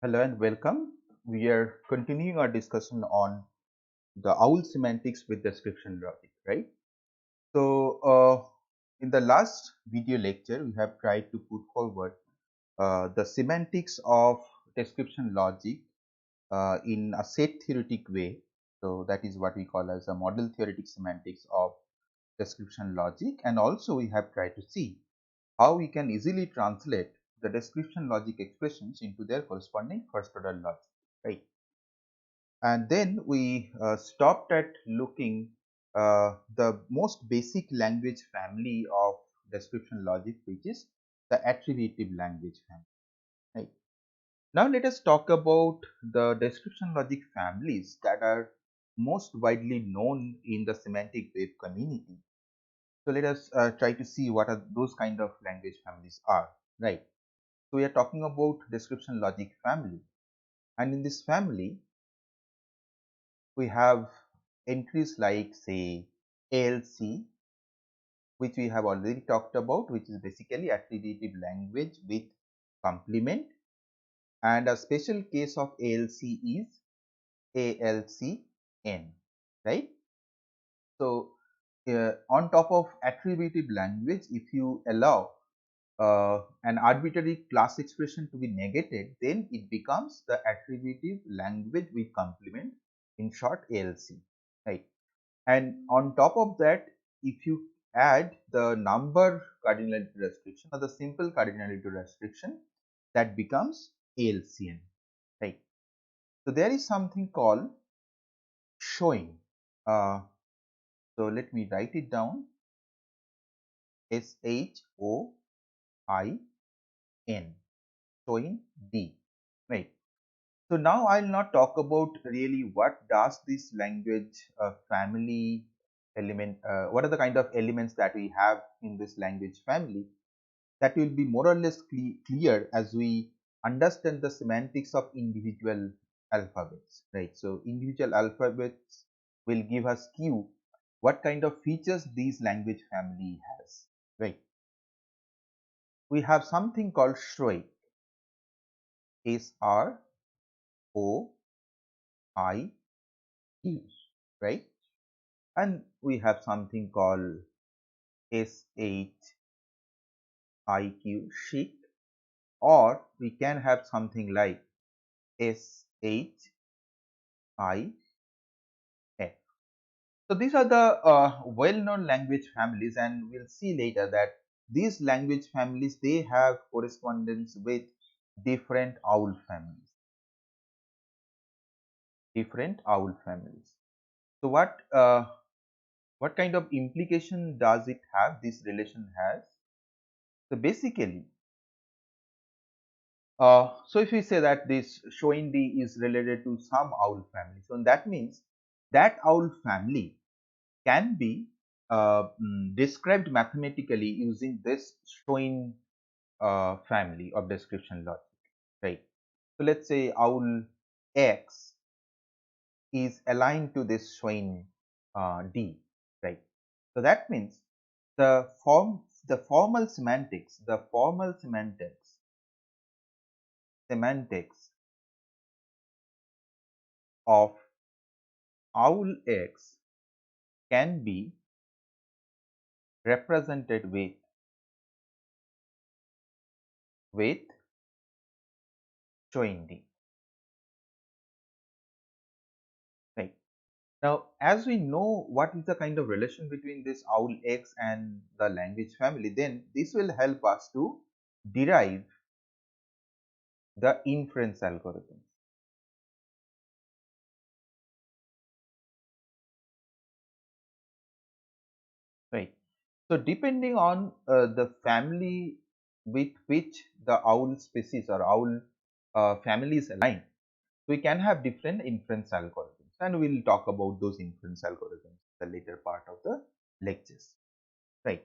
Hello and welcome. We are continuing our discussion on the OWL semantics with description logic, right? So, in the last video lecture, we have tried to put forward the semantics of description logic in a set theoretic way. So, that is what we call as a model theoretic semantics of description logic, and also we have tried to see how we can easily translate the description logic expressions into their corresponding first order logic, right? And then we stopped at looking the most basic language family of description logic, which is the attributive language family, right? Now let us talk about the description logic families that are most widely known in the semantic web community. So let us try to see what are those kind of language families are, right? So we are talking about description logic family, and in this family we have entries like, say, ALC, which we have already talked about, which is basically attributive language with complement, and a special case of ALC is ALCN, right? So on top of attributive language, if you allow an arbitrary class expression to be negated, then it becomes the attributive language with complement, in short ALC, right? And on top of that, if you add the number cardinality restriction or the simple cardinality restriction, that becomes ALCN, right? So there is something called showing. So let me write it down: SHOIN, showing D, right? So now I'll not talk about really what does this language family element, what are the kind of elements that we have in this language family. That will be more or less clear as we understand the semantics of individual alphabets, right? So individual alphabets will give us cue what kind of features this language family has, right? We have something called SROIC, SROIQ, right? And we have something called SHIQ, chic, or we can have something like SHIF. So these are the well-known language families, and we'll see later that these language families, they have correspondence with different OWL families. So what kind of implication does it have? This relation has. So basically, so if we say that this showing D is related to some OWL family, so that means that OWL family can be described mathematically using this showing family of description logic, right? So let's say OWL X is aligned to this showing D, right? So that means the formal semantics of OWL X can be represented with showing D, right? Now, as we know what is the kind of relation between this OWL X and the language family, then this will help us to derive the inference algorithms, right? So, depending on the family with which the OWL species or OWL family is aligned, we can have different inference algorithms, and we will talk about those inference algorithms in the later part of the lectures, right?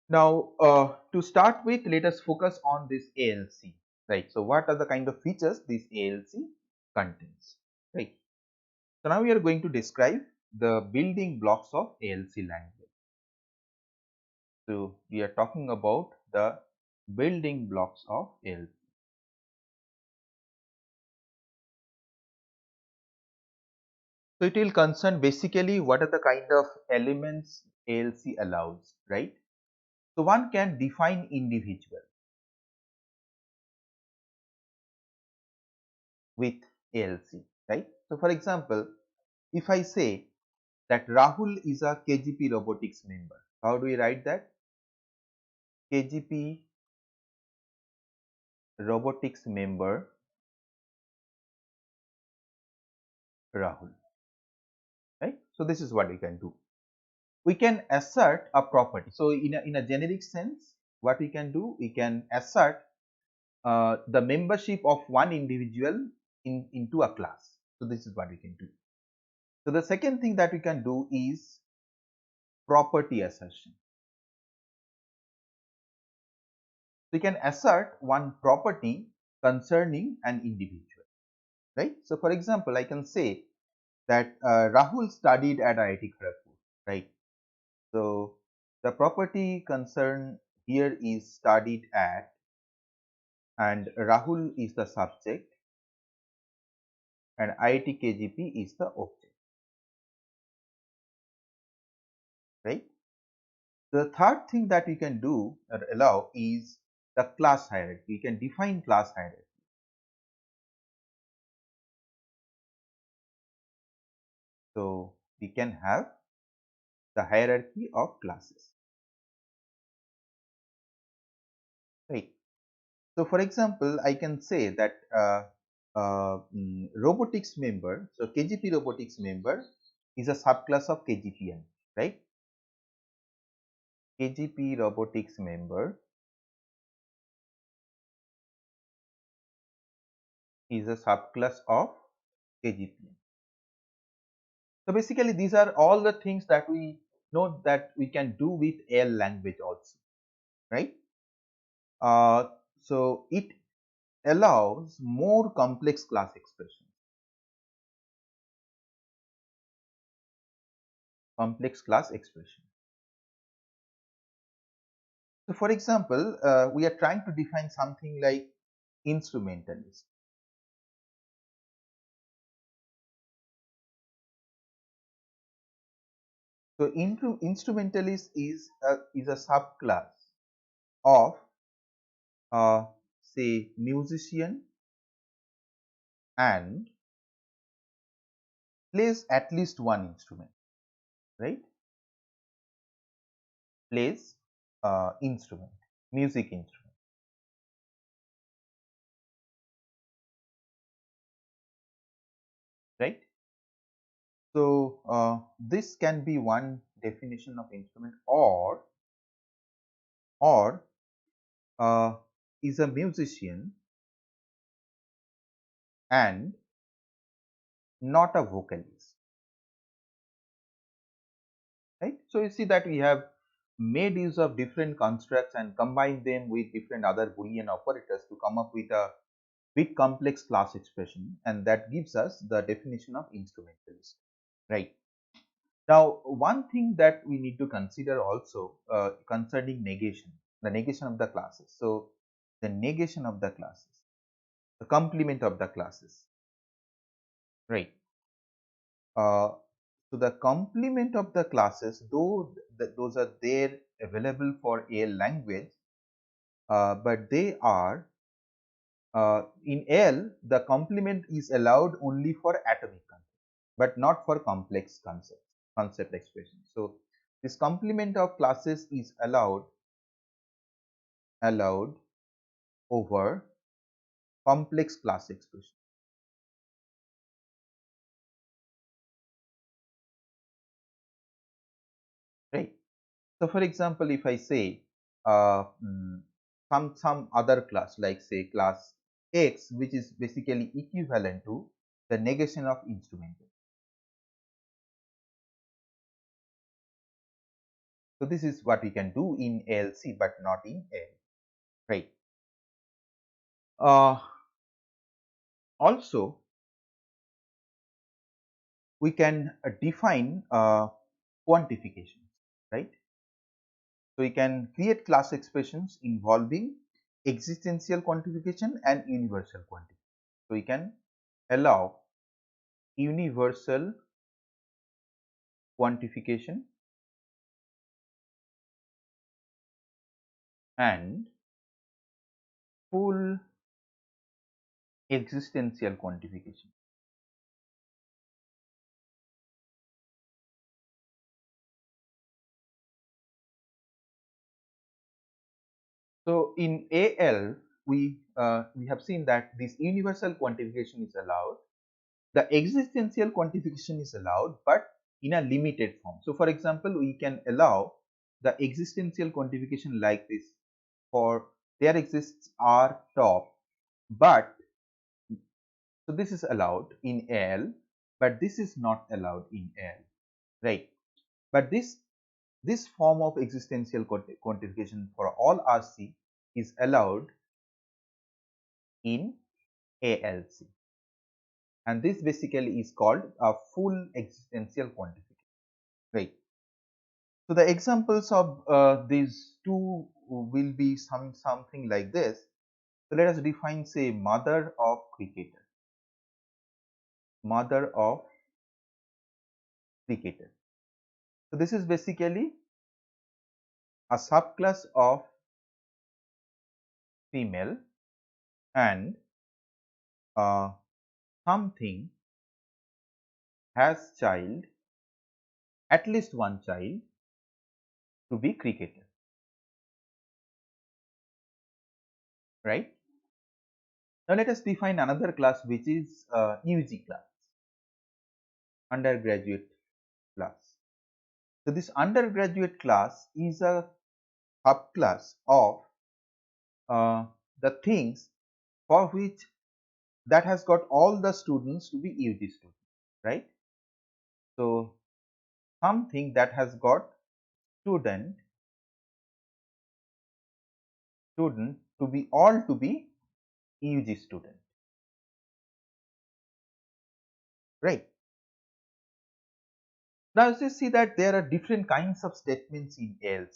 Now, to start with, let us focus on this ALC, right? So, what are the kind of features this ALC contains, right? So, now we are going to describe the building blocks of ALC language. So, we are talking about the building blocks of ALC. So it will concern basically what are the kind of elements ALC allows, right? So one can define individual with ALC, right? So for example, if I say that Rahul is a KGP robotics member, how do we write that? KGP robotics member Rahul, right? So this is what we can do. We can assert a property. So in a generic sense, what we can do, we can assert the membership of one individual into a class. So this is what we can do. So the second thing that we can do is property assertion. We can assert one property concerning an individual, right? So for example, I can say that Rahul studied at IIT Kharagpur, right? So the property concern here is studied at, and Rahul is the subject and IIT KGP is the object, right? The third thing that we can do or allow is the class hierarchy. We can define class hierarchy. So we can have the hierarchy of classes, right? So for example, I can say that robotics member, so KGP robotics member is a subclass of KGPM, right? KGP robotics member is a subclass of KGPM. So basically these are all the things that we know that we can do with AL language also, right? So it allows more complex class expression. Complex class expression. So for example, we are trying to define something like instrumentalist. So instrumentalist is a subclass of say musician and plays at least one instrument, right? Plays instrument, music instrument, right? So this can be one definition of instrument, or uh, is a musician and not a vocalist, right? So you see that we have made use of different constructs and combined them with different other Boolean operators to come up with a big complex class expression, and that gives us the definition of instrumentalist, right? Now, one thing that we need to consider also concerning negation, the negation of the classes. So, the negation of the classes, the complement of the classes, right? Uh, so, the complement of the classes, though those are there available for AL language, but they are in AL, the complement is allowed only for atomic concept, but not for complex concept expression. So, this complement of classes is allowed over complex class expression, right? So for example, if I say uh, mm, some other class, like say class X, which is basically equivalent to the negation of instrumental. So this is what we can do in ALC, but not in AL, right? uh, Also, we can define quantifications, right? So we can create class expressions involving existential quantification and universal quantification. So we can allow universal quantification and full existential quantification. So in AL, we have seen that this universal quantification is allowed. The existential quantification is allowed, but in a limited form. So for example, we can allow the existential quantification like this: for there exists R top, but so this is allowed in AL, but this is not allowed in AL, right? But this form of existential quantification for all RC is allowed in ALC, and this basically is called a full existential quantification, right? So the examples of these two will be something like this. So let us define, say, mother of cricketer, mother of cricketer. So this is basically a subclass of female, and something has child, at least one child, to be cricketer, right? Now let us define another class, which is UG class, undergraduate class. So this undergraduate class is a subclass of uh, the things for which that has got all the students to be UG students, right? So something that has got student to be all to be UG student, right? Now as you see that there are different kinds of statements in ALC,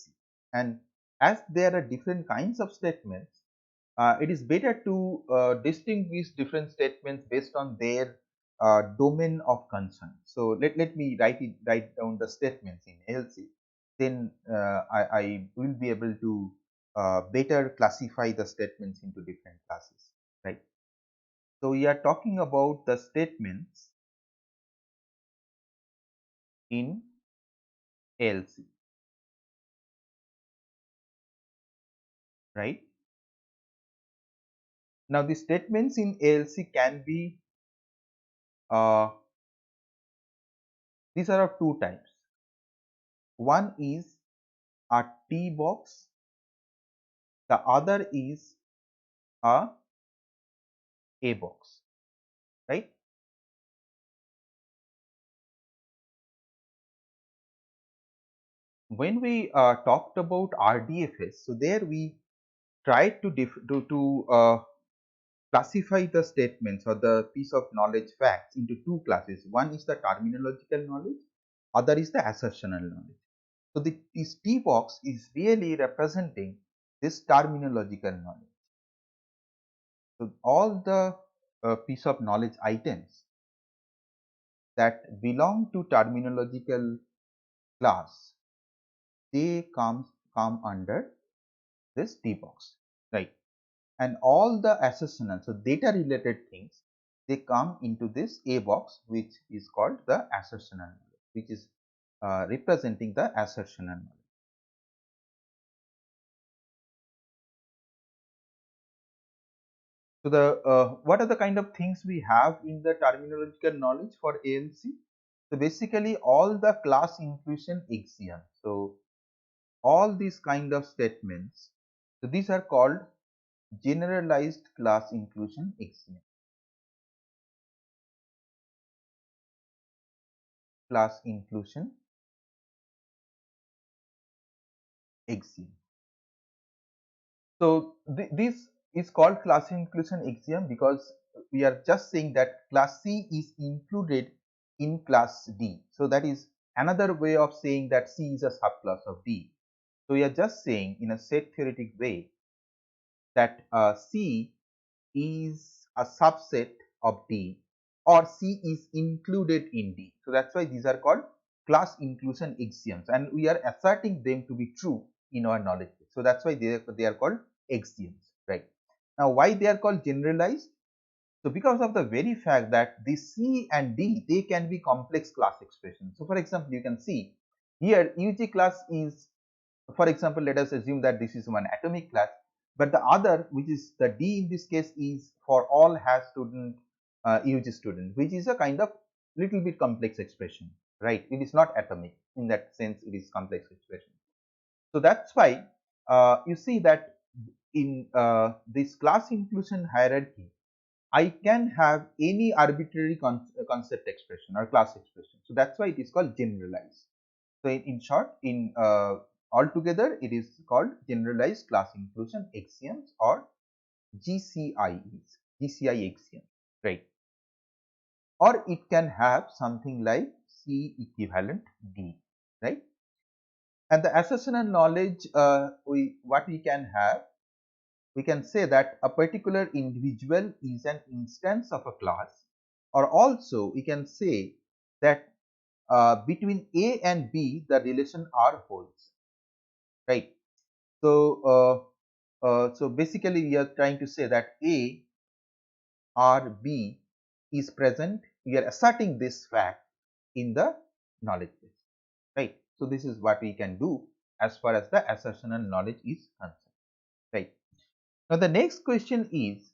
and as there are different kinds of statements, it is better to distinguish different statements based on their domain of concern. So let me write down the statements in ALC. Then I will be able to better classify the statements into different classes, right? So we are talking about the statements in ALC, right? Now the statements in ALC can be these are of two types. One is a T box, the other is a box, right? When we talked about RDFS, so there we tried to classify the statements or the piece of knowledge facts into two classes. One is the terminological knowledge, other is the assertional knowledge. So this T box is really representing this terminological knowledge. So all the piece of knowledge items that belong to terminological class, they come under this T box, right? And all the assertional, so data related things, they come into this A box, which is called the assertional knowledge, which is representing the assertional knowledge. So the what are the kind of things we have in the terminological knowledge for ALC? So basically all the class inclusion axiom. So all these kind of statements, so these are called generalized class inclusion axiom. Class inclusion axiom. So this is called class inclusion axiom because we are just saying that class C is included in class D. So that is another way of saying that C is a subclass of D. So we are just saying in a set theoretic way that C is a subset of D, or C is included in D. So that's why these are called class inclusion axioms, and we are asserting them to be true in our knowledge base. So that's why they are called axioms, right? Now, why they are called generalized? So because of the very fact that the C and D, they can be complex class expressions. So for example, you can see here UG class is, for example, let us assume that this is one atomic class, but the other, which is the D in this case, is for all has student, UG student, which is a kind of little bit complex expression, right? It is not atomic in that sense, it is complex expression. So that's why you see that in this class inclusion hierarchy, I can have any arbitrary concept expression or class expression. So that's why it is called generalized. So in short, in altogether, it is called generalized class inclusion axioms or GCIEs, GCI axiom, right? Or it can have something like C equivalent D, right? And the assertional knowledge, what we can have, we can say that a particular individual is an instance of a class, or also we can say that between A and B the relation R holds, right? So so basically we are trying to say that A or B is present. We are asserting this fact in the knowledge base, right? So this is what we can do as far as the assertional knowledge is concerned, right? Now the next question is,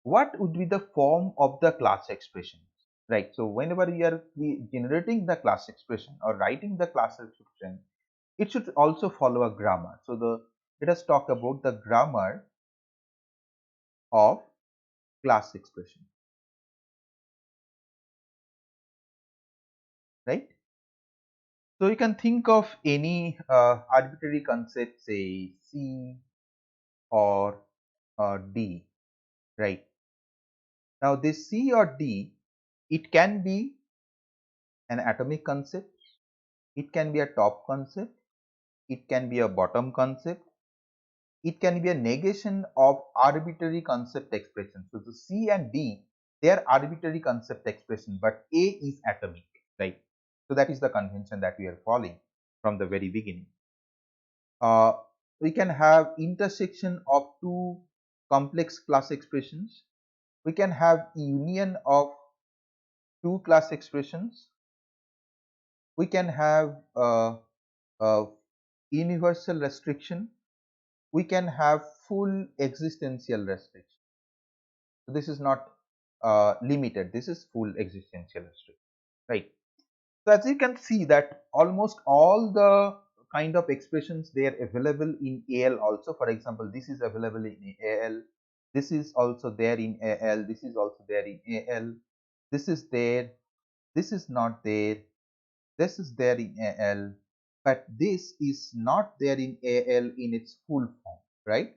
what would be the form of the class expression, right? So whenever we are generating the class expression or writing the class expression, it should also follow a grammar. So let us talk about the grammar of class expression, right? So you can think of any arbitrary concept, say C or D, right? Now this C or D, it can be an atomic concept, it can be a top concept, it can be a bottom concept, it can be a negation of arbitrary concept expression. So the C and D, they are arbitrary concept expression, but A is atomic, right? So that is the convention that we are following from the very beginning. We can have intersection of two complex class expressions. We can have union of two class expressions. We can have universal restriction. We can have full existential restriction. So this is not limited, this is full existential restriction, right? So as you can see that almost all the kind of expressions, they are available in AL also. For example, this is available in AL, this is also there in AL, this is also there in AL, this is there, this is not there, this is there in AL, but this is not there in AL in its full form, right?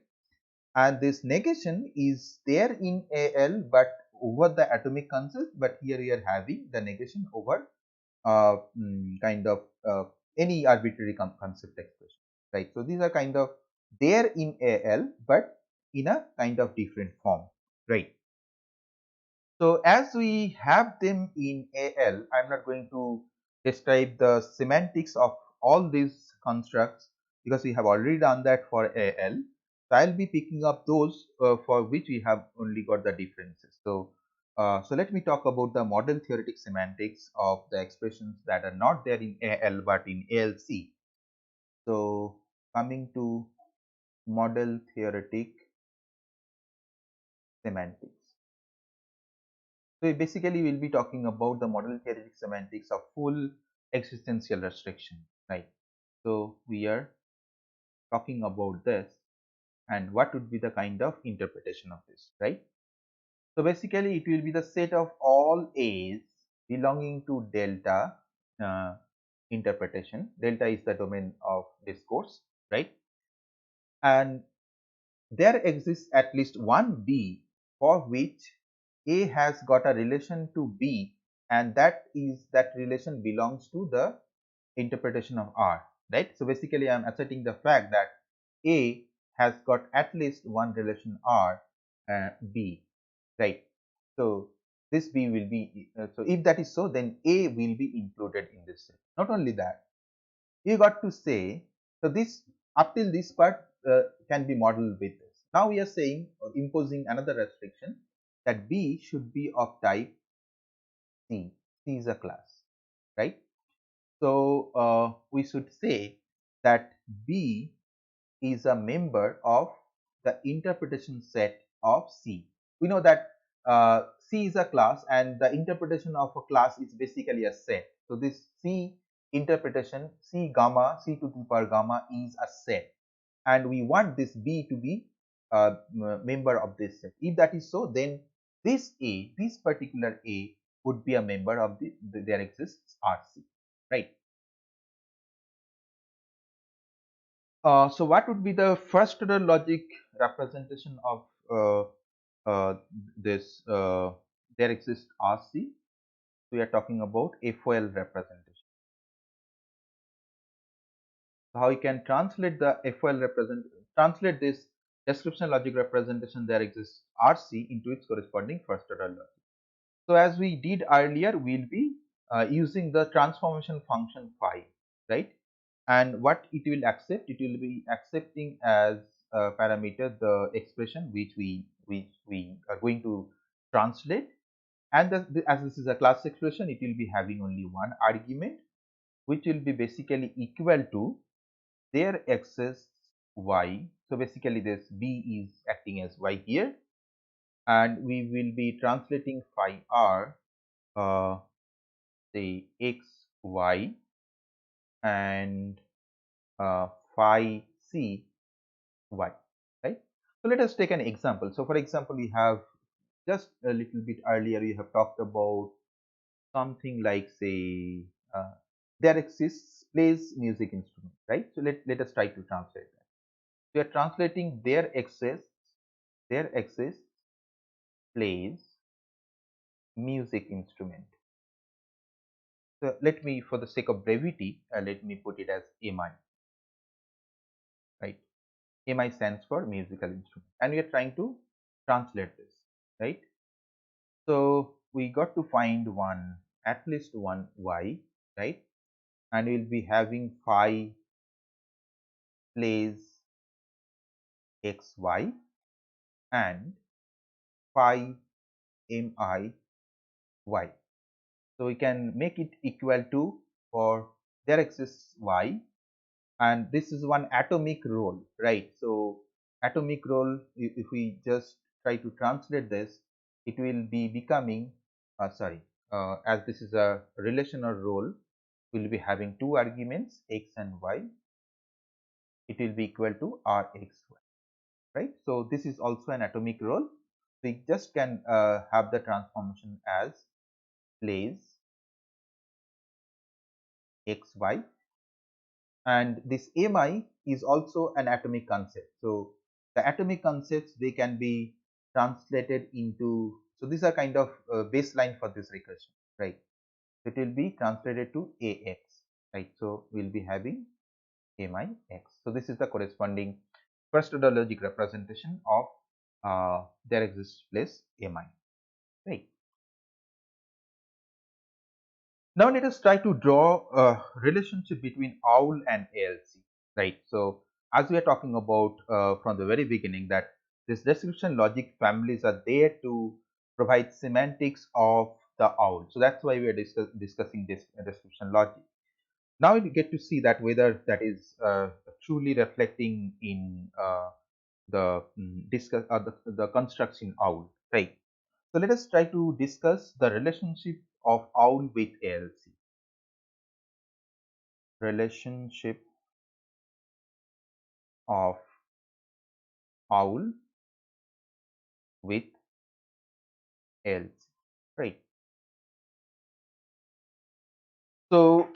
And this negation is there in AL but over the atomic concept, but here we are having the negation over kind of any arbitrary concept expression, right? So these are kind of there in AL but in a kind of different form, right? So as we have them in AL, I'm not going to describe the semantics of all these constructs because we have already done that for AL. So I'll be picking up those for which we have only got the differences. So let me talk about the model theoretic semantics of the expressions that are not there in AL but in ALC. So coming to model theoretic semantics. So we basically will be talking about the model theoretic semantics of full existential restriction, right? So we are talking about this and what would be the kind of interpretation of this, right? So basically it will be the set of all A's belonging to delta interpretation. Delta is the domain of discourse, right? And there exists at least one B for which A has got a relation to B, and that relation belongs to the interpretation of R, right? So basically I am asserting the fact that A has got at least one relation R B, right? So this B will be, so if that is so, then A will be included in this set. Not only that, you got to say, so this up till this part can be modeled with this. Now we are saying, or imposing another restriction, that B should be of type C. C is a class, right? So we should say that B is a member of the interpretation set of C. We know that C is a class, and the interpretation of a class is basically a set. So this C interpretation, C gamma, C to the power gamma, is a set, and we want this B to be a member of this set. If that is so, then this A, this particular A, would be a member of there exists RC, right? So what would be the first order logic representation of this there exists RC? We are talking about FOL representation. So how you can translate the FOL translate this description logic representation there exists RC into its corresponding first order logic. So as we did earlier, we'll be using the transformation function phi, right? And what it will accept, it will be accepting as a parameter the expression which we are going to translate, and as this is a class expression, it will be having only one argument, which will be basically equal to their access y. So basically this B is acting as y here, and we will be translating phi r say x y and phi c y, right? So let us take an example. So for example, we have just a little bit earlier we have talked about something like, say, there exists plays music instrument, right? So let us try to translate that. We are translating there exists plays music instrument. So let me, for the sake of brevity, let me put it as mi, right? Mi stands for musical instrument, and we are trying to translate this, right? So we got to find at least one y, right? And we'll be having phi plays xy and phi mi y. So we can make it equal to, for there exists y, and this is one atomic role, right? So atomic role, if we just try to translate this, it will be becoming as this is a relational role, we will be having two arguments x and y. It will be equal to rxy, right? So this is also an atomic role. We just can have the transformation as plays xy, and this mi is also an atomic concept. So the atomic concepts, they can be translated into, so these are kind of baseline for this recursion, right? It will be translated to ax, right? So we'll be having mi x. So this is the corresponding first order logic representation of there exists place mi, right? Now let us try to draw a relationship between OWL and ALC, right? So as we are talking about from the very beginning, that this description logic families are there to provide semantics of the OWL. So that's why we are discussing this description logic. Now we get to see that whether that is truly reflecting in the constructs in OWL, right? So let us try to discuss the relationship of OWL with ALC. Relationship of OWL with ALC, right? So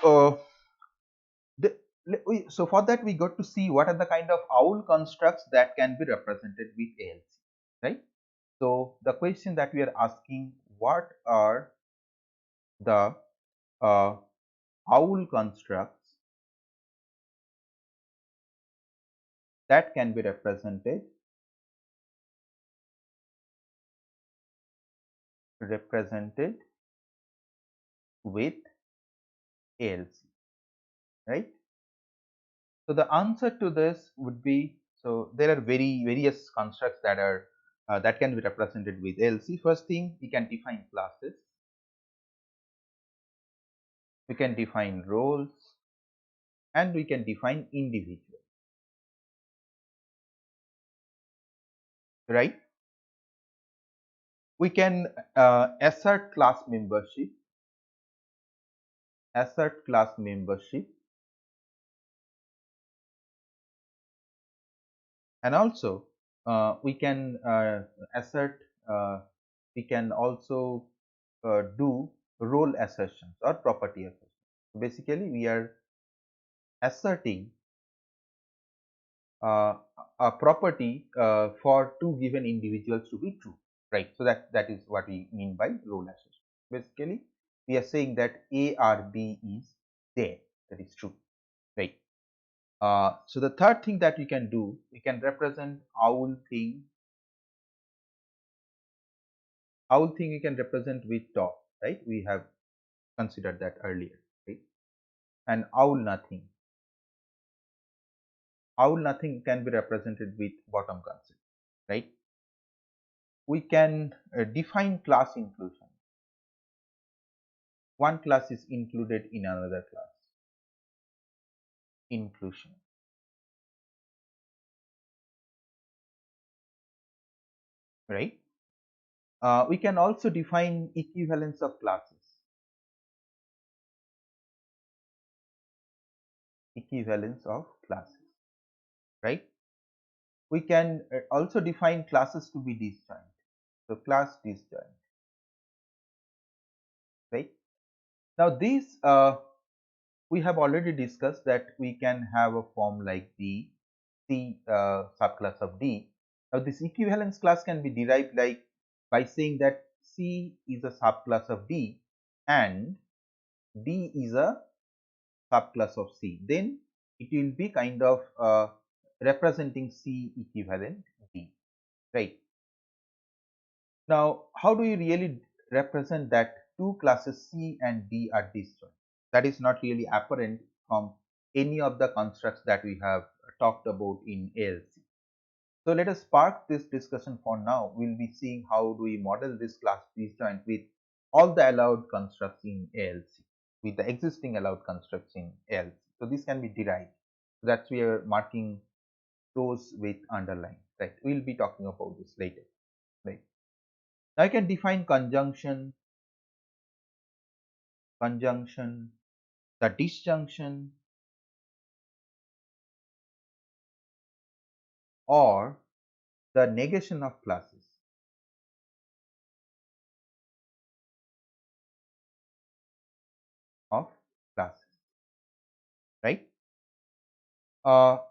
so for that we got to see what are the kind of OWL constructs that can be represented with ALC, right? So the question that we are asking, what are the OWL constructs that can be represented represented with ALC, right? So the answer to this would be, so there are various constructs that are that can be represented with ALC. First thing, we can define classes, we can define roles, and we can define individuals, right? We can assert class membership, and also we can assert, we can also do role assertions or property assertions. Basically, we are asserting a property for two given individuals to be true, right? So that is what we mean by role assertion. Basically, we are saying that A or B is there, that is true, right? So the third thing that we can do, we can represent owl thing. Owl thing we can represent with top, right? We have considered that earlier, right? And owl nothing. Owl nothing can be represented with bottom concept, right? We can define class inclusion. One class is included in another class. Inclusion, right? We can also define equivalence of classes. Equivalence of classes, right? We can also define classes to be disjoint. So class disjoint, right? Now these we have already discussed that we can have a form like D, C subclass of D. Now this equivalence class can be derived like by saying that C is a subclass of D and D is a subclass of C. Then it will be kind of representing C equivalent D, right? Now, how do you really represent that two classes C and D are disjoint? That is not really apparent from any of the constructs that we have talked about in ALC. So let us park this discussion for now. We'll be seeing how do we model this class disjoint with all the allowed constructs in ALC, with the existing allowed constructs in ALC. So this can be derived. That's we are marking those with underline, right? We'll be talking about this later, right? Now I can define conjunction, the disjunction, or the negation of classes. Of classes, right?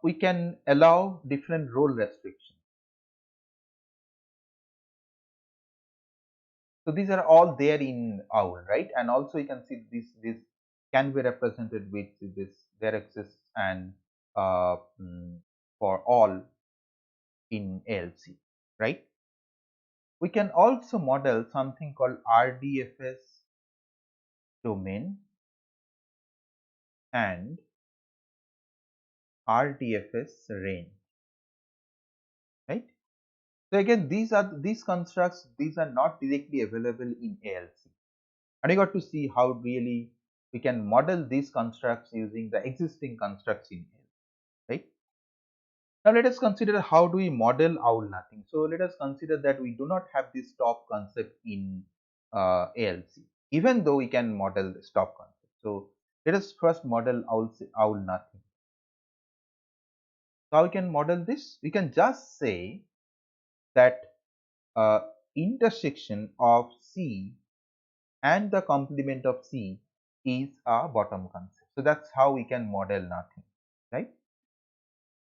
We can allow different role restrictions. So these are all there in OWL, right? And also you can see this can be represented with this there exists and for all in ALC, right? We can also model something called RDFS domain and RDFS range, right? So again, these constructs, these are not directly available in ALC. And you got to see how really we can model these constructs using the existing constructs in ALC, right? Now let us consider how do we model owl nothing. So let us consider that we do not have this top concept in ALC, even though we can model the top concept. So let us first model owl nothing. So how we can model this? We can just say that intersection of C and the complement of C is a bottom concept. So that's how we can model nothing, right?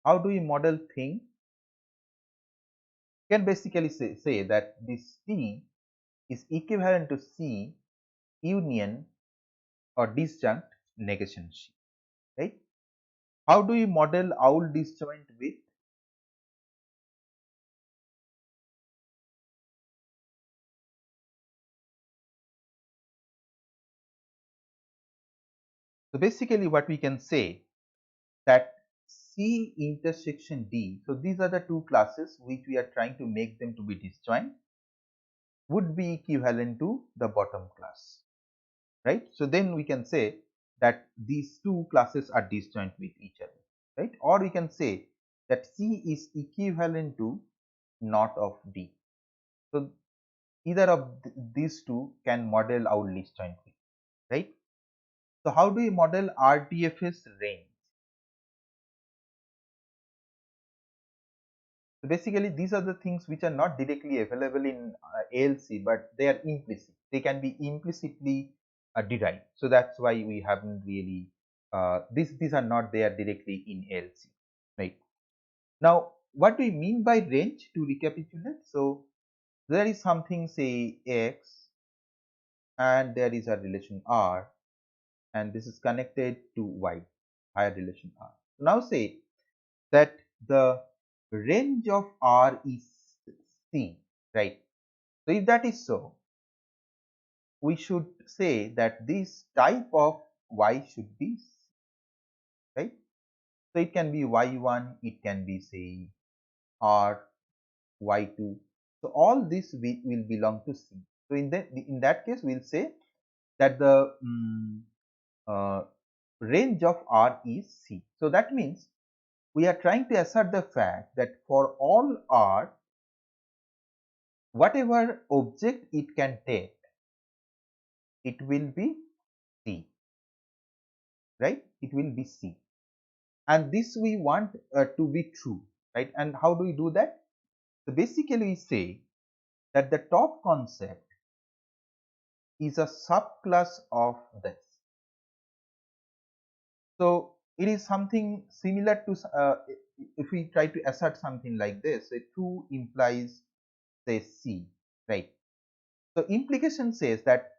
How do we model thing? We can basically say that this C is equivalent to C union or disjunct negation C, right? How do we model owl disjoint with? So basically what we can say that C intersection D, so these are the two classes which we are trying to make them to be disjoint, would be equivalent to the bottom class, right? So then we can say that these two classes are disjoint with each other, right? Or we can say that C is equivalent to not of D. So either of these two can model our disjointly, right? So how do we model RDF's range? So basically, these are the things which are not directly available in ALC, but they are implicit. They can be implicitly derived. So that's why we haven't really these are not there directly in ALC, right? Now, what do we mean by range? To recapitulate, so there is something, say X, and there is a relation R, and this is connected to Y, higher relation R. Now say that the range of R is C, right? So if that is so, we should say that this type of Y should be C, right? So it can be Y1, it can be say R, Y2. So all this will belong to C. So in that case, we'll say that the uh, range of R is C. So that means we are trying to assert the fact that for all R, whatever object it can take, it will be C, right? It will be C. And this we want to be true, right? And how do we do that? So basically we say that the top concept is a subclass of this. So it is something similar to if we try to assert something like this, say true implies say C, right? So implication says that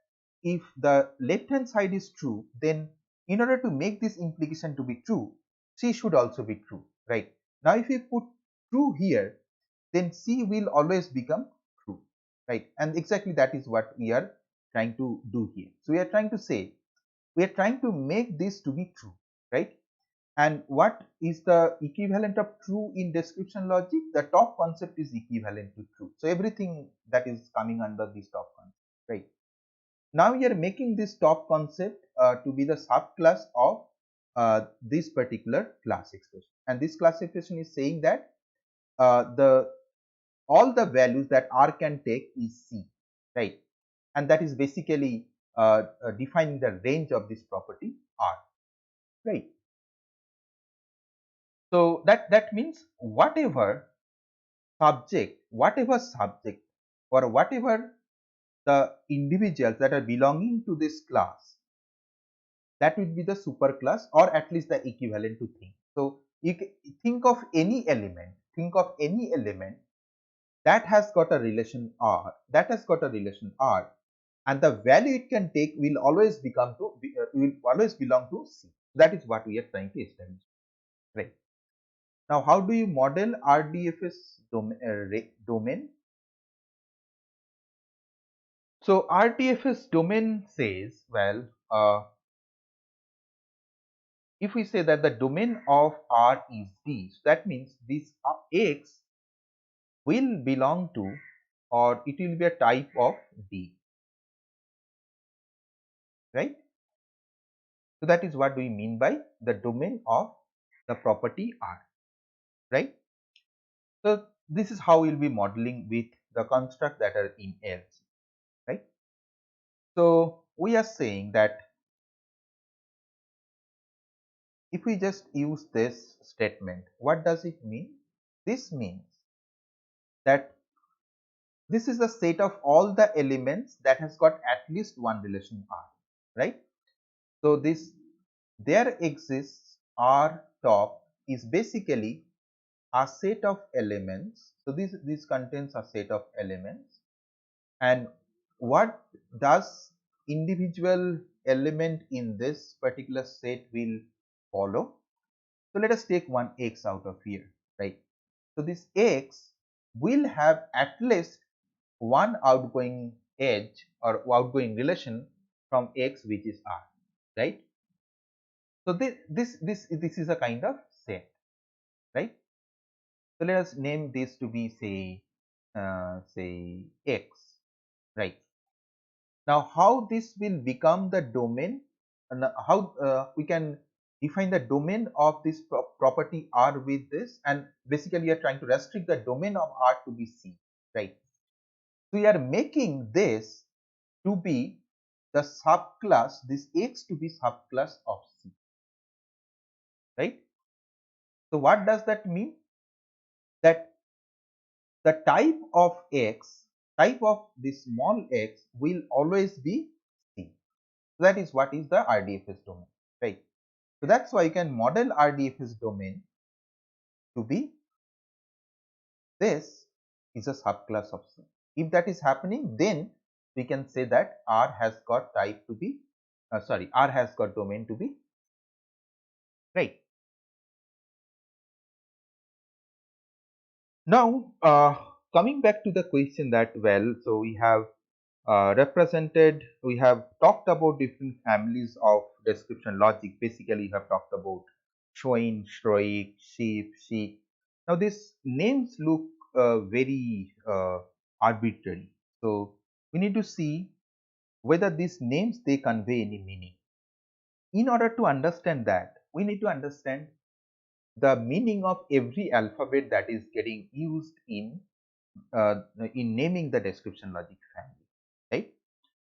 if the left hand side is true, then in order to make this implication to be true, C should also be true, right? Now if we put true here, then C will always become true, right? And exactly that is what we are trying to do here. So we are trying to say, we are trying to make this to be true, right? And what is the equivalent of true in description logic? The top concept is equivalent to true. So everything that is coming under this top concept, right? Now we are making this top concept to be the subclass of this particular class expression. And this class expression is saying that the all the values that R can take is C, right? And that is basically defining the range of this property R, right? So that means whatever subject or whatever the individuals that are belonging to this class, that would be the superclass or at least the equivalent to thing. So you can think of any element, that has got a relation R, and the value it can take will always belong to C. That is what we are trying to establish, right? Now, how do you model RDF's domain? So RDF's domain says, well, if we say that the domain of R is D, so that means this X will belong to, or it will be a type of D, right? So that is what we mean by the domain of the property R, right? So this is how we'll be modeling with the construct that are in ALC, right? So we are saying that if we just use this statement, what does it mean? This means that this is the set of all the elements that has got at least one relation R, right? So this there exists R top is basically a set of elements. So this contains a set of elements, and what does individual element in this particular set will follow? So let us take one X out of here, right? So this X will have at least one outgoing edge or outgoing relation from X, which is R, right? So this is a kind of set, right? So let us name this to be say X, right? Now how this will become the domain, and how we can define the domain of this property R with this, and basically we are trying to restrict the domain of R to be C, right? So we are making this to be the subclass, this X to be subclass of C, right? So what does that mean? That the type of X, type of this small x will always be C. That is what is the RDFS domain, right? So that's why you can model RDFS domain to be this is a subclass of C. If that is happening, then we can say that R has got type to be, R has got domain to be, right? Now, coming back to the question that, well, so we have we have talked about different families of description logic. Basically, we have talked about Schwein, Schroik, sheep, sheep. Now, these names look very arbitrary. So, we need to see whether these names they convey any meaning. In order to understand that, we need to understand the meaning of every alphabet that is getting used in naming the description logic family, right?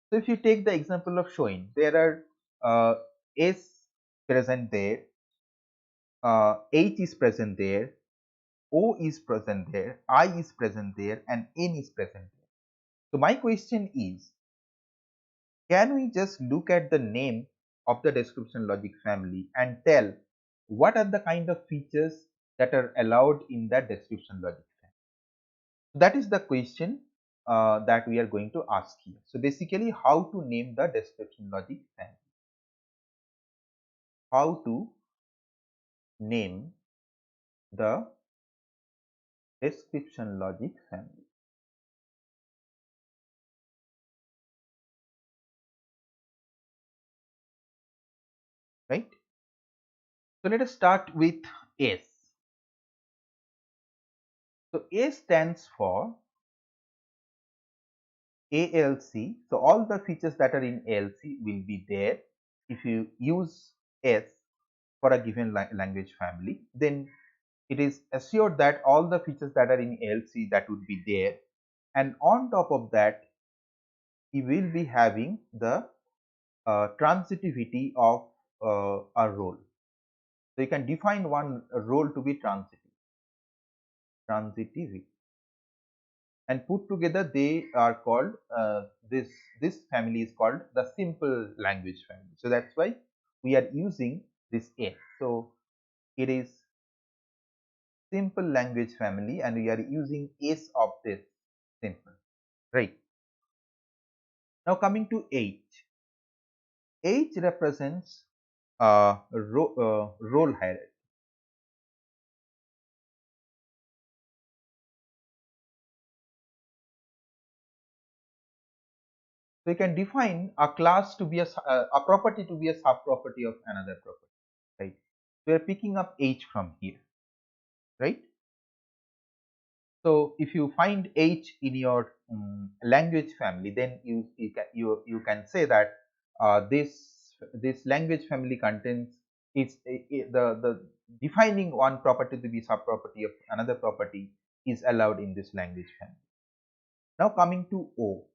So if you take the example of showing, there are S present there, H is present there, O is present there, I is present there, and N is present there. So my question is, can we just look at the name of the description logic family and tell what are the kind of features that are allowed in that description logic family? That is the question that we are going to ask here. So basically, how to name the description logic family? How to name the description logic family, right? So let us start with S. So A stands for ALC. So all the features that are in ALC will be there. If you use S for a given language family, then it is assured that all the features that are in ALC that would be there, and on top of that you will be having the transitivity of a role. So you can define one role to be transitivity, and put together they are called this family is called the simple language family. So that's why we are using this S. So it is simple language family, and we are using S of this simple, right? Now coming to H. H represents role hierarchy. So you can define a class to be a property to be a subproperty of another property, right? We are picking up H from here, right? So if you find H in your language family, then you can say that this language family contains the defining one property to be subproperty of another property is allowed in this language family. Now coming to O.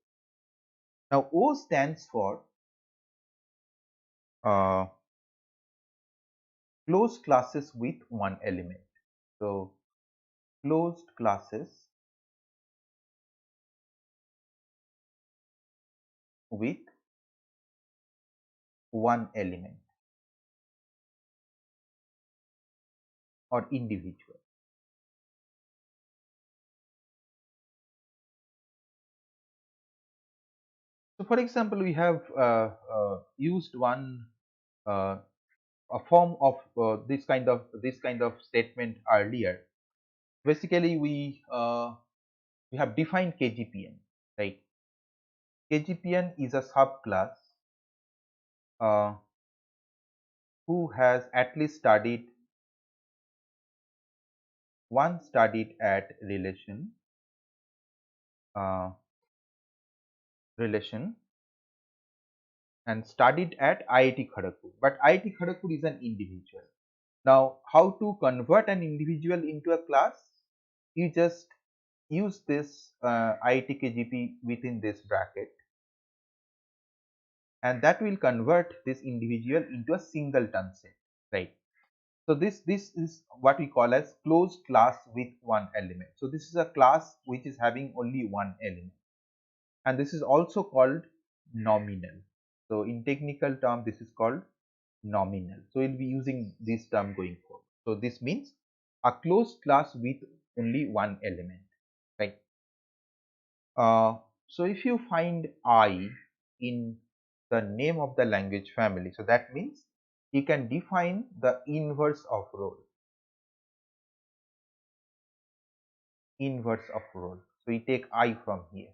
Now O stands for uh, closed classes with one element. So closed classes with one element or individual. So for example, we have used one a form of this kind of statement earlier. Basically, we have defined KGPN, right? KGPN is a subclass uh, who has at least studied at uh, relation and studied at IIT Kharagpur. But IIT Kharagpur is an individual. Now, how to convert an individual into a class? You just use this IIT KGP within this bracket, and that will convert this individual into a singleton set, right? So this is what we call as closed class with one element. So this is a class which is having only one element, and this is also called nominal. So in technical term, this is called nominal. So we'll be using this term going forward. So this means a closed class with only one element, right? So if you find I in the name of the language family, so that means you can define the inverse of role. Inverse of role. So we take I from here,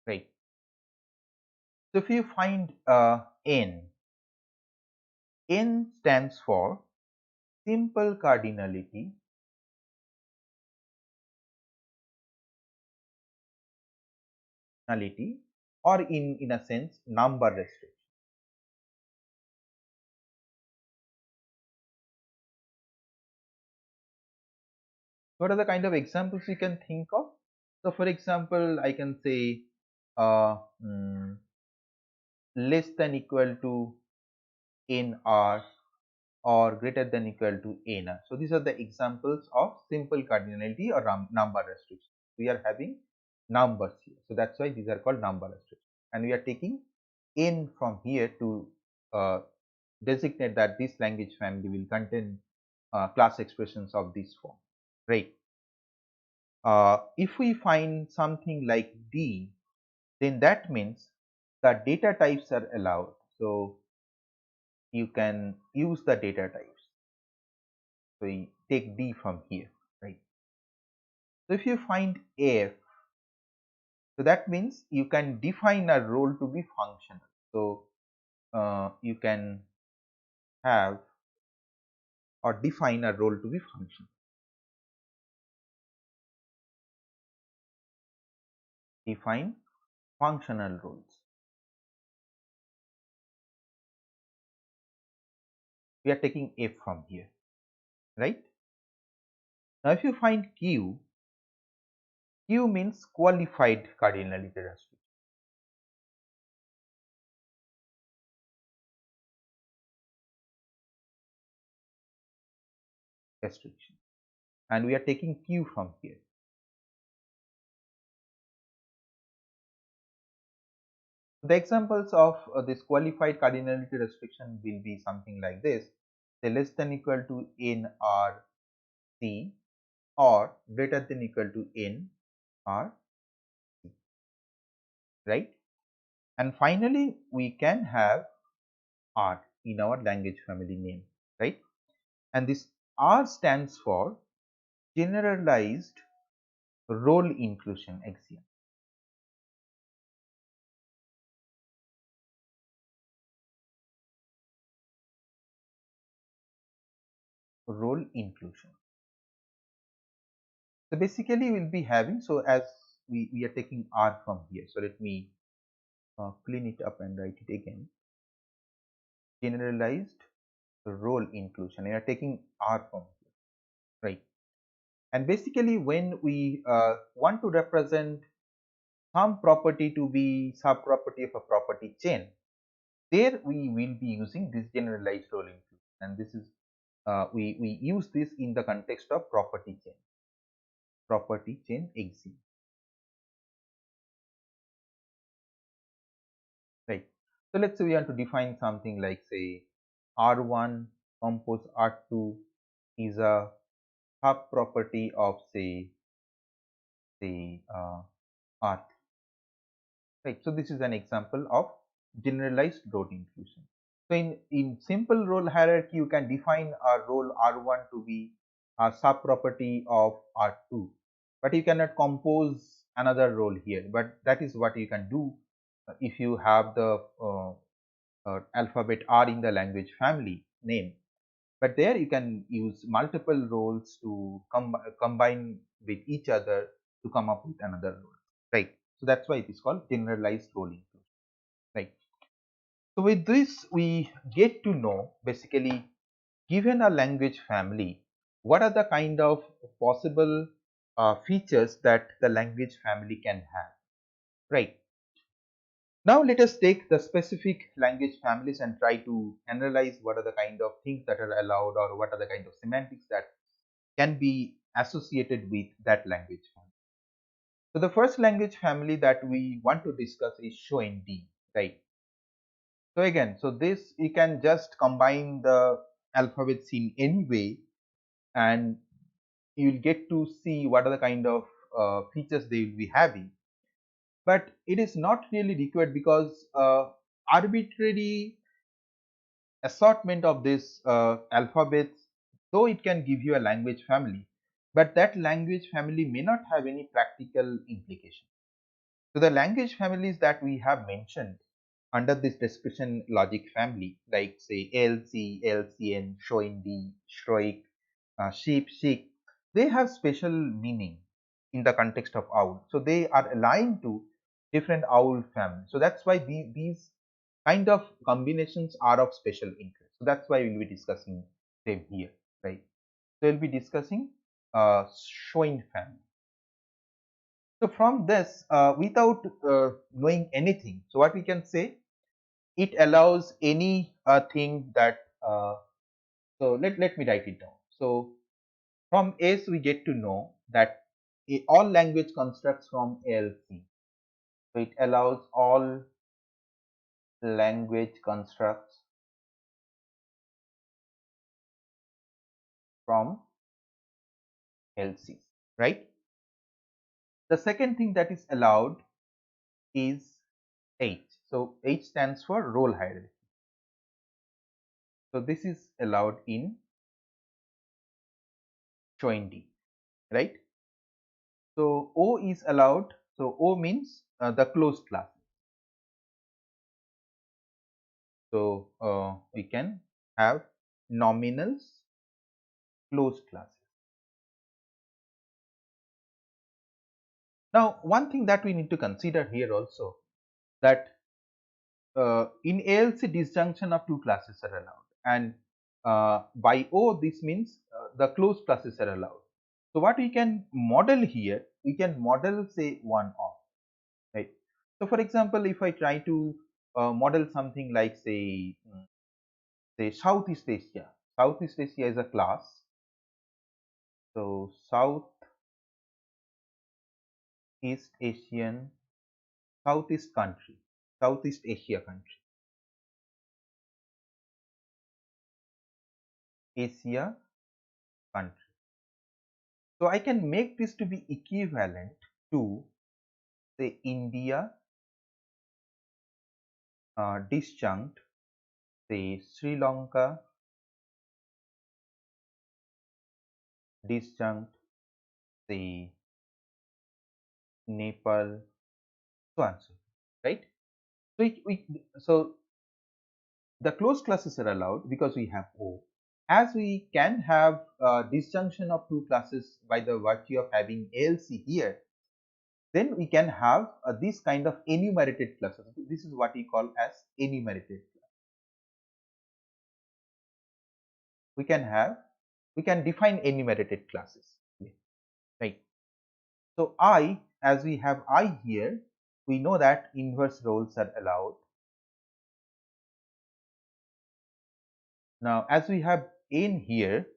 right? So if you find N, N stands for simple cardinality or in a sense number restriction. What are the kind of examples you can think of? So for example, I can say uh, mm, less than equal to nr or greater than equal to nr. So these are the examples of simple cardinality or number restriction. We are having numbers here, so that's why these are called number restrictions, and we are taking n from here to designate that this language family will contain class expressions of this form, right? If we find something like D, then that means the data types are allowed. So you can use the data types. So you take D from here, right? So if you find F, so that means you can define a role to be functional. So you can have or define a role to be functional. Define functional roles. We are taking F from here, right? Now if you find Q, Q means qualified cardinality restriction, and we are taking Q from here. The examples of this qualified cardinality restriction will be something like this: say less than equal to nRC or greater than equal to nRC, right? And finally, we can have R in our language family name, right? And this R stands for generalized role inclusion axiom. Role inclusion. So basically we'll be having, so as we are taking R from here, so let me clean it up and write it again. Generalized role inclusion, we are taking R from here, right? And basically when we want to represent some property to be sub property of a property chain, there we will be using this generalized role inclusion, and this is we use this in the context of property chain axiom, right? So let's say we want to define something like, say, R1 compose R2 is a sub property of say R3, right? So this is an example of generalized role inclusion. So in simple role hierarchy, you can define a role R1 to be a sub property of R2, but you cannot compose another role here. But that is what you can do if you have the alphabet R in the language family name. But there you can use multiple roles to combine with each other to come up with another role, right? So that's why it is called generalized role inclusion, right? So with this, we get to know basically, given a language family, what are the kind of possible features that the language family can have, right? Now let us take the specific language families and try to analyze what are the kind of things that are allowed, or what are the kind of semantics that can be associated with that language family. So the first language family that we want to discuss is show and D, right? So again, so this you can just combine the alphabets in any way, and you will get to see what are the kind of features they will be having. But it is not really required, because arbitrary assortment of this alphabets, though it can give you a language family, but that language family may not have any practical implication. So the language families that we have mentioned under this description logic family, like say LC, LCN, Shoindi, Shroik, sheep, sheep, they have special meaning in the context of owl. So they are aligned to different owl families. So that's why these kind of combinations are of special interest. So that's why we'll be discussing them here, right? So we'll be discussing Shoin family. So from this, without knowing anything, so what we can say, it allows any thing that, so let me write it down. So from S we get to know that all language constructs from LC. So it allows all language constructs from LC, right? The second thing that is allowed is H. So H stands for role hierarchy. So this is allowed in Choindi, right? So O is allowed. So O means the closed classes. So we can have nominals, closed classes. Now, one thing that we need to consider here also, that in ALC disjunction of two classes are allowed, and by O this means the closed classes are allowed. So what we can model here, we can model say one off, right? So for example, if I try to model something like say Southeast Asia. Southeast Asia is a class. So Southeast Asian, Southeast country, Southeast Asia country, Asia country. So I can make this to be equivalent to say India disjunct, say Sri Lanka disjunct, say Nepal, so and so, right? So so the closed classes are allowed because we have O. As we can have disjunction of two classes by the virtue of having ALC here, then we can have this kind of enumerated classes. This is what we call as enumerated class. We can define enumerated classes, right? So I, as we have I here, we know that inverse roles are allowed. Now as we have N here,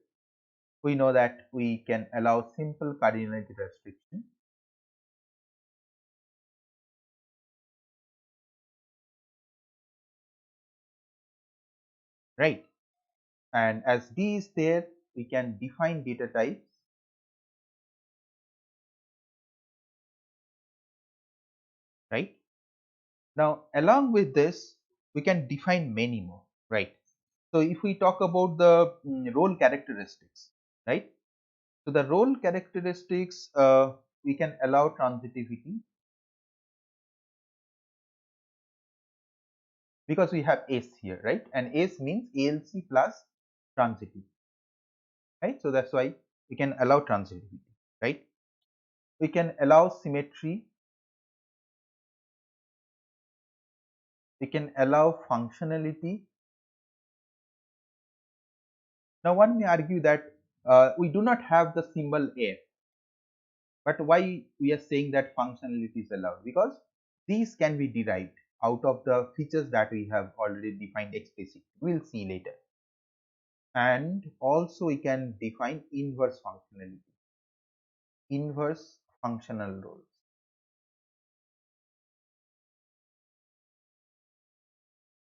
we know that we can allow simple cardinality restriction. Right? And as D is there, we can define data types. Right? Now, along with this, we can define many more. Right? So, if we talk about the role characteristics, right? So, the role characteristics, we can allow transitivity because we have S here, right? And S means ALC plus transitive. right? So that's why we can allow transitivity, right? We can allow symmetry, we can allow functionality. Now one may argue that we do not have the symbol f, but why we are saying that functionality is allowed? Because these can be derived out of the features that we have already defined explicitly. We'll see later. And also we can define inverse functionality, inverse functional roles,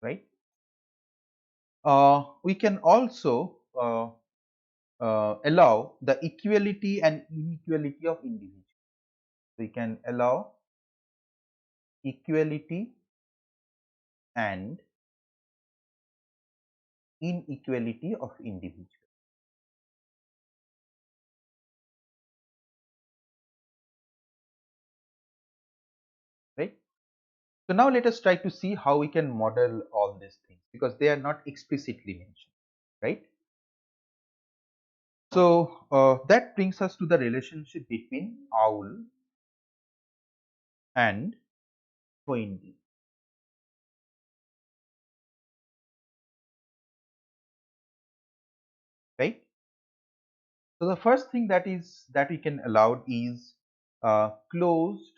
right? We can also allow the equality and inequality of individuals. We can allow equality and inequality of individuals, right? So now let us try to see how we can model all these things, because they are not explicitly mentioned, right? So that brings us to the relationship between owl and Toynbee, right? So the first thing that we can allow is closed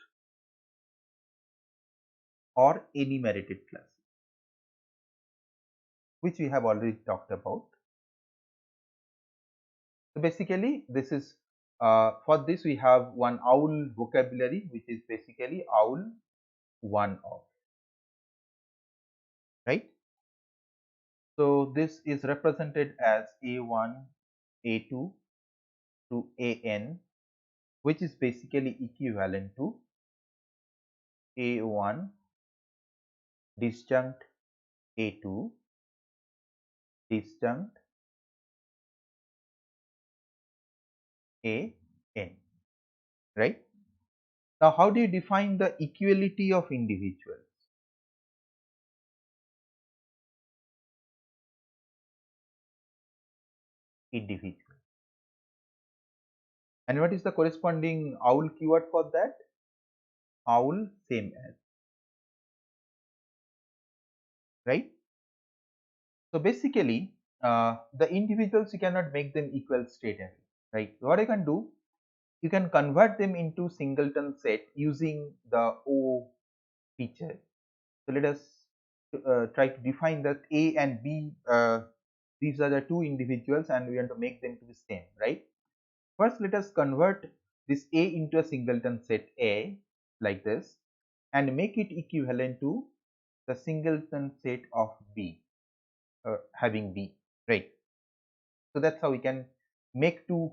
or enumerated classes, which we have already talked about. So basically, this is for this we have one owl vocabulary, which is basically owl one of, right? So this is represented as A1, A2 to AN, which is basically equivalent to A1 disjunct A2 disjunct AN, right? Now, how do you define the equality of individuals? Individual. And what is the corresponding owl keyword for that? Owl same as, right? So basically, the individuals you cannot make them equal straight away, right? What you can do, you can convert them into singleton set using the O feature. So let us try to define that A and B. These are the two individuals, and we want to make them to be same, right? First, let us convert this A into a singleton set A like this, and make it equivalent to the singleton set of B, having B, right? So that's how we can make two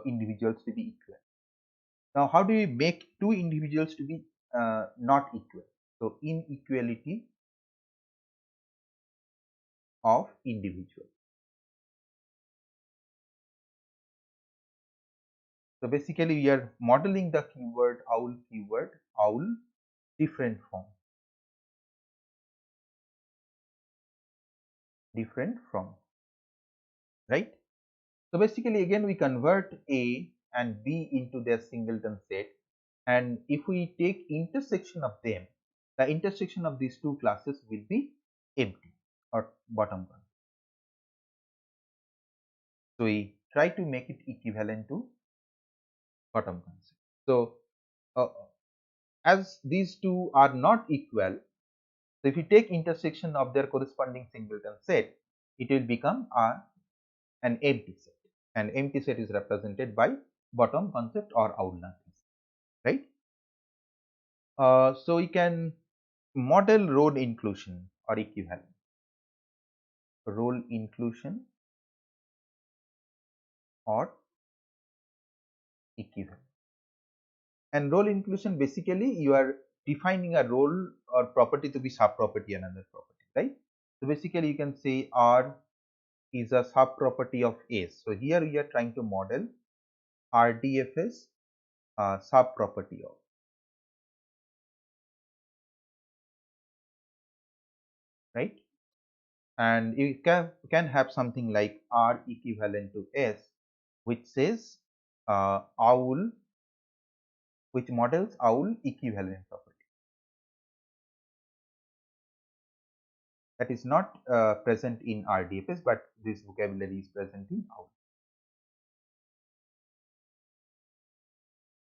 individuals to be equal. Now, how do we make two individuals to be not equal? So inequality of individual. So basically we are modeling the keyword owl different from, right? So basically again we convert A and B into their singleton set, and if we take intersection of them, the intersection of these two classes will be empty or bottom one. So we try to make it equivalent to bottom concept. So as these two are not equal, so if you take intersection of their corresponding singleton set, it will become an empty set. An empty set is represented by bottom concept or owl nothing, right? So we can model role inclusion or equivalent. Role inclusion or equivalent. And role inclusion, basically you are defining a role or property to be sub property another property, right? So basically you can say R is a sub property of S. So here we are trying to model RDFS sub property of, right? And you can have something like R equivalent to S, which says owl, which models owl equivalent property. That is not present in RDFS, but this vocabulary is present in owl.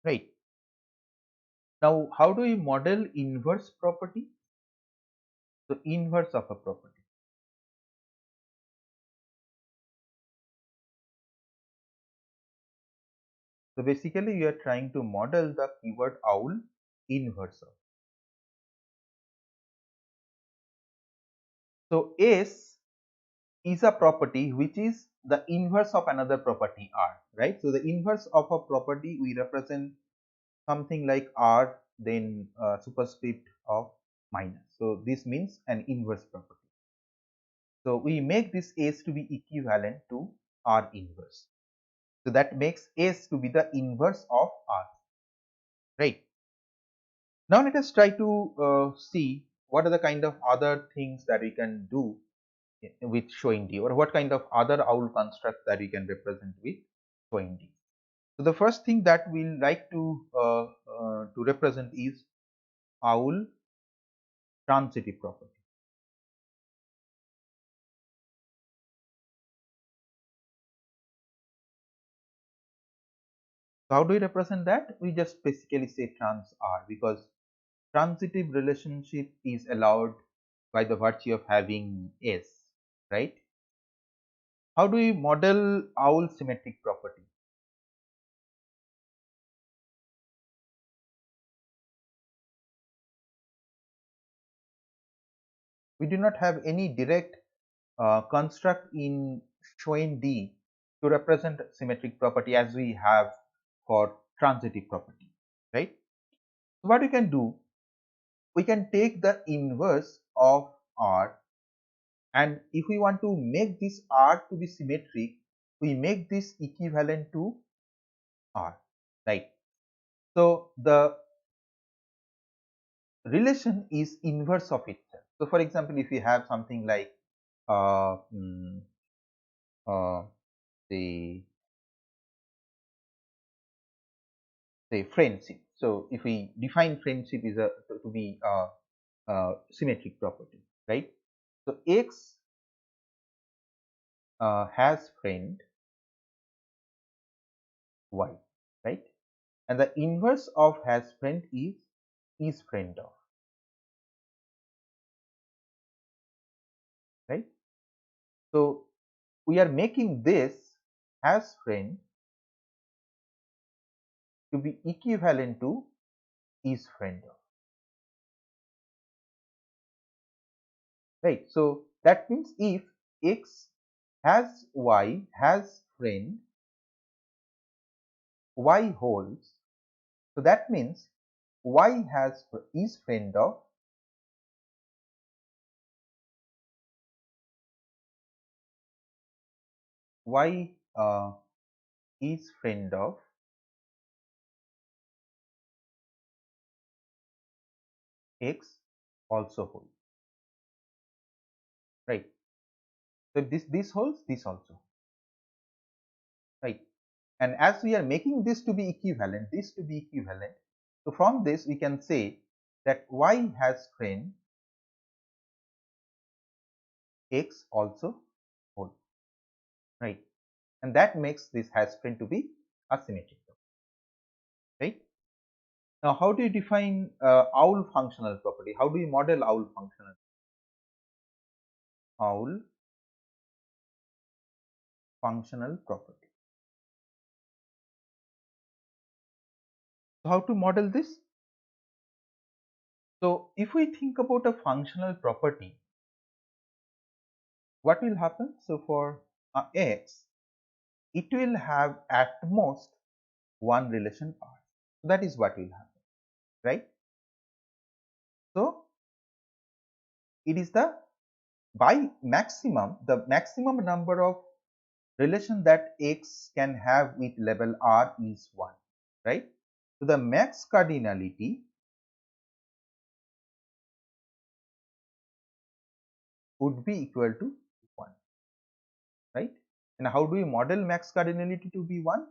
Right. Now, how do we model inverse property? So, inverse of a property. So, basically, you are trying to model the keyword owl inverse of. So, S is a property which is the inverse of another property R, right? So, the inverse of a property we represent something like R, then superscript of minus. So, this means an inverse property. So, we make this S to be equivalent to R inverse. So, that makes S to be the inverse of R, right? Now, let us try to see what are the kind of other things that we can do with showing D, or what kind of other owl constructs that we can represent with showing D. So, the first thing that we'll like to represent is owl transitive property. So, how do we represent that? We just basically say trans R, because transitive relationship is allowed by the virtue of having S, right? How do we model owl symmetric property? We do not have any direct construct in Schoen D to represent symmetric property as we have for transitive property, right? So, what we can do, we can take the inverse of R, and if we want to make this R to be symmetric, we make this equivalent to R, right? So, the relation is inverse of itself. So, for example, if you have something like uh, mm, uh, the say friendship. So, if we define friendship is to be a symmetric property, right? So, X has friend Y, right? And the inverse of has friend is friend of, right? So, we are making this has friend to be equivalent to is friend of, right? So, that means if X has Y has friend, Y holds, so that means Y has is friend of Y is friend of X also holds, right? So, this holds, this also, right? And as we are making this to be equivalent, this to be equivalent, so from this we can say that Y has friend, X also holds, right? And that makes this has friend to be asymmetric, right? Now, how do you define owl functional property? How do you model owl functional? Owl functional property. So, how to model this? So, if we think about a functional property, what will happen? So, for X, it will have at most one relation R. So, that is what will happen, right? So, it is the the maximum number of relation that X can have with label R is 1, right? So, the max cardinality would be equal to 1, right? And how do we model max cardinality to be 1?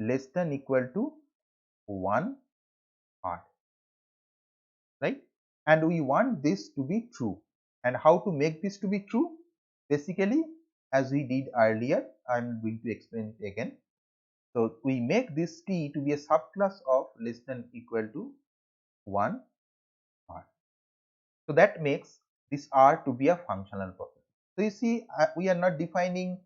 Less than equal to 1 R, right? And we want this to be true. And how to make this to be true? Basically, as we did earlier, I am going to explain it again. So we make this T to be a subclass of less than equal to 1 R. So that makes this R to be a functional property. So you see, we are not defining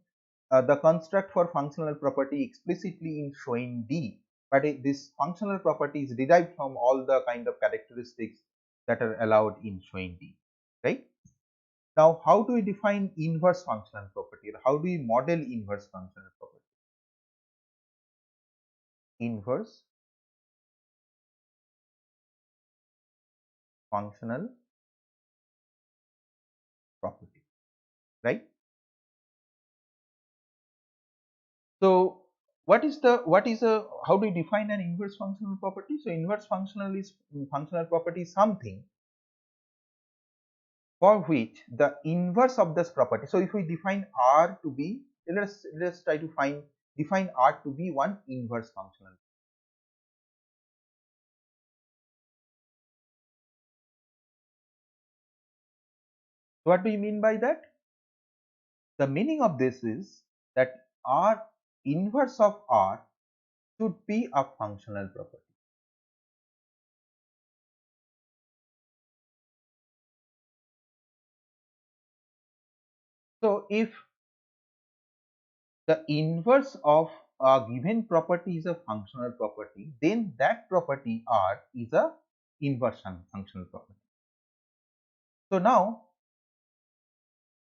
the construct for functional property explicitly in showing D, but this functional property is derived from all the kind of characteristics that are allowed in showing D, right? Now, how do we define inverse functional property? How do we model inverse functional property? Inverse functional property, right? So how do you define an inverse functional property? So inverse functional property is something for which the inverse of this property. So if we define R to be, let's try to define R to be one inverse functional. So what do you mean by that? The meaning of this is that R inverse of R should be a functional property. So if the inverse of a given property is a functional property, then that property R is a inversion functional property. So now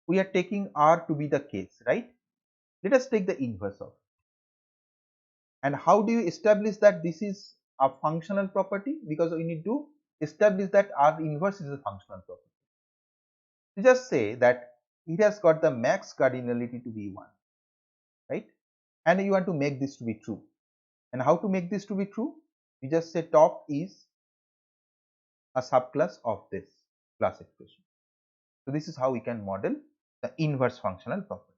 we are taking R to be the case, right? Let us take the inverse of. And how do you establish that this is a functional property? Because we need to establish that R inverse is a functional property. You just say that it has got the max cardinality to be 1, right? And you want to make this to be true. And how to make this to be true? You just say top is a subclass of this class expression. So this is how we can model the inverse functional property,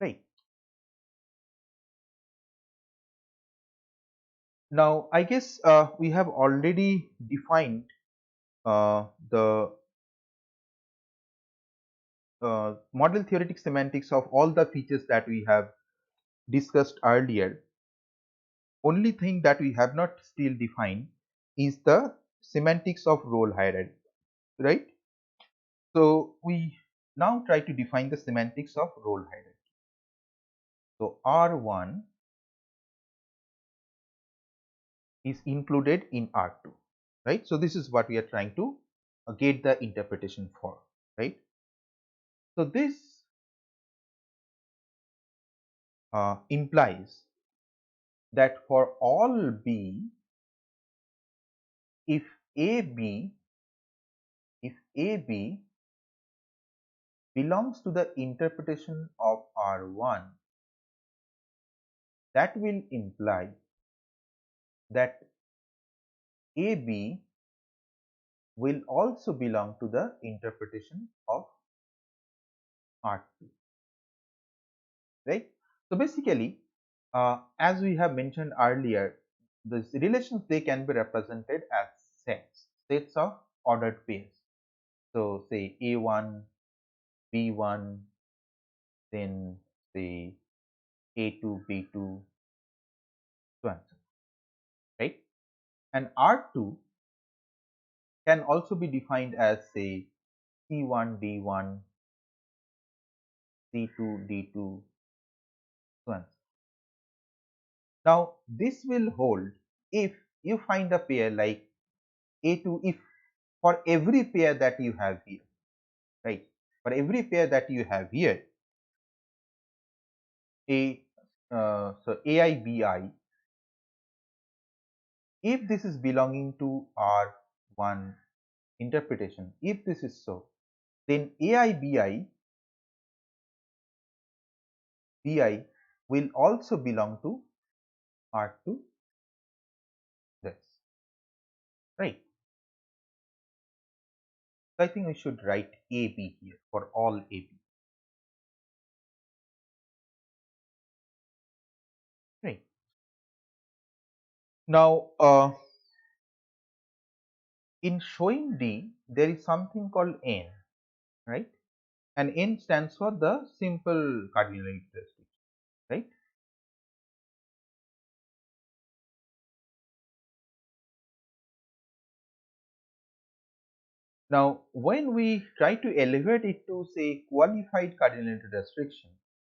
right? Now, I guess we have already defined the model theoretic semantics of all the features that we have discussed earlier. Only thing that we have not still defined is the semantics of role hierarchy, right? So we now try to define the semantics of role hierarchy. So R1 is included in R2, right? So this is what we are trying to get the interpretation for, right? So this implies that for all B, if AB belongs to the interpretation of R1, that will imply that AB will also belong to the interpretation of R2, right? So basically, as we have mentioned earlier, the relations, they can be represented as sets of ordered pairs. So say A1, B1, then say A2, B2, so on, right? And R2 can also be defined as say C1, D1, C2, D2, so on. Now this will hold if you find a pair like A2, if for every pair that you have here, right? For every pair that you have here, so AI, BI, if this is belonging to R1 interpretation, if this is so, then AI, BI will also belong to R2, this, right? So I think we should write AB here for all AB. Now, in showing D, there is something called N, right? And N stands for the simple cardinality restriction, right? Now, when we try to elevate it to say qualified cardinality restriction,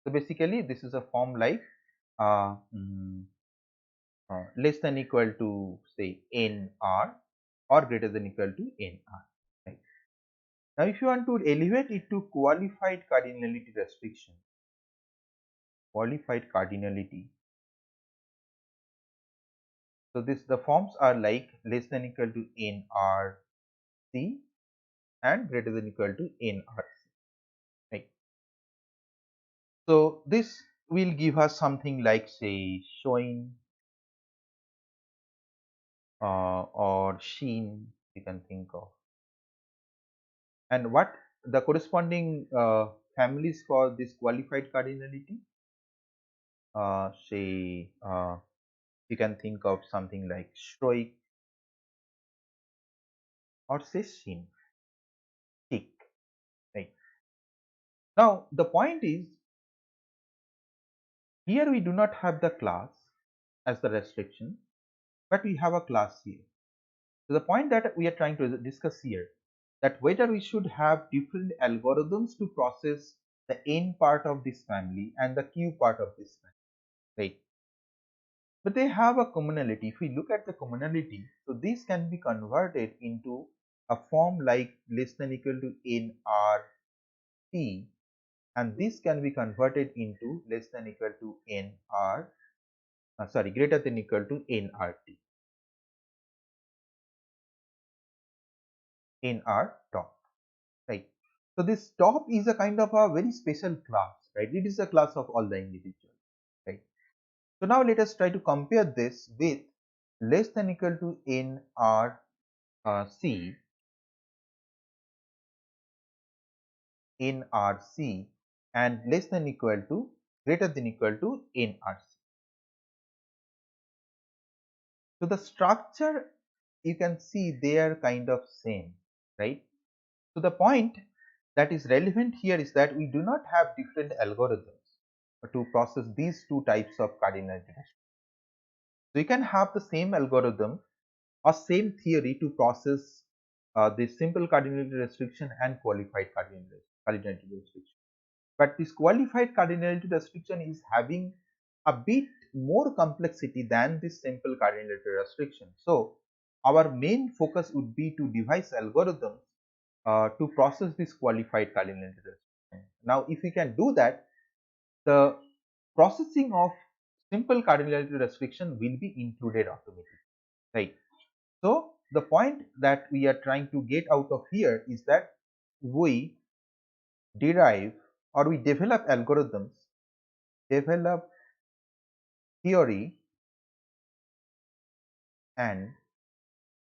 so basically this is a form like uh, mm, less than equal to say NR or greater than equal to NR. Right? Now, if you want to elevate it to qualified cardinality restriction, qualified cardinality, so this the forms are like less than equal to NRC and greater than equal to NRC. Right? So this will give us something like say showing or sheen you can think of, and what the corresponding families for this qualified cardinality, say you can think of something like Shroik or say Shin, Tik, right? Now the point is here we do not have the class as the restriction, but we have a class here. So the point that we are trying to discuss here, that whether we should have different algorithms to process the N part of this family and the Q part of this family, right? But they have a commonality. If we look at the commonality, so this can be converted into a form like less than equal to NRT, and this can be converted into less than equal to greater than equal to NRT, NR top, right? So this top is a kind of a very special class, right? It is a class of all the individuals, right? So now let us try to compare this with less than equal to NRC, NRC and less than equal to greater than equal to NRC. So the structure you can see they are kind of same, right? So the point that is relevant here is that we do not have different algorithms to process these two types of cardinality restriction. So you can have the same algorithm or same theory to process the simple cardinality restriction and qualified cardinality restriction. But this qualified cardinality restriction is having a bit more complexity than this simple cardinality restriction. So our main focus would be to devise algorithms to process this qualified cardinality restriction. Now if we can do that, the processing of simple cardinality restriction will be included automatically, right? So the point that we are trying to get out of here is that we derive or we develop algorithms, develop theory and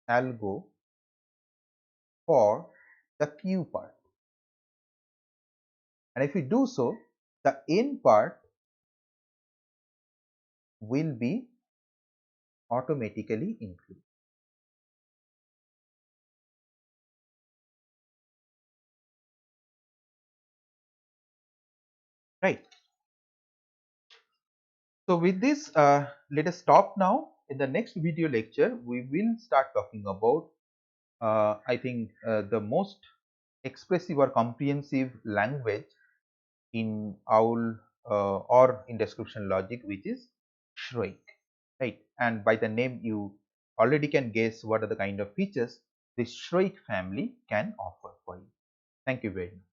algo for the Q part, and if we do so, the N part will be automatically included, right? So with this, let us stop now. In the next video lecture, we will start talking about I think the most expressive or comprehensive language in OWL or in description logic, which is Shroik, right? And by the name you already can guess what are the kind of features this Shroik family can offer for you. Thank you very much.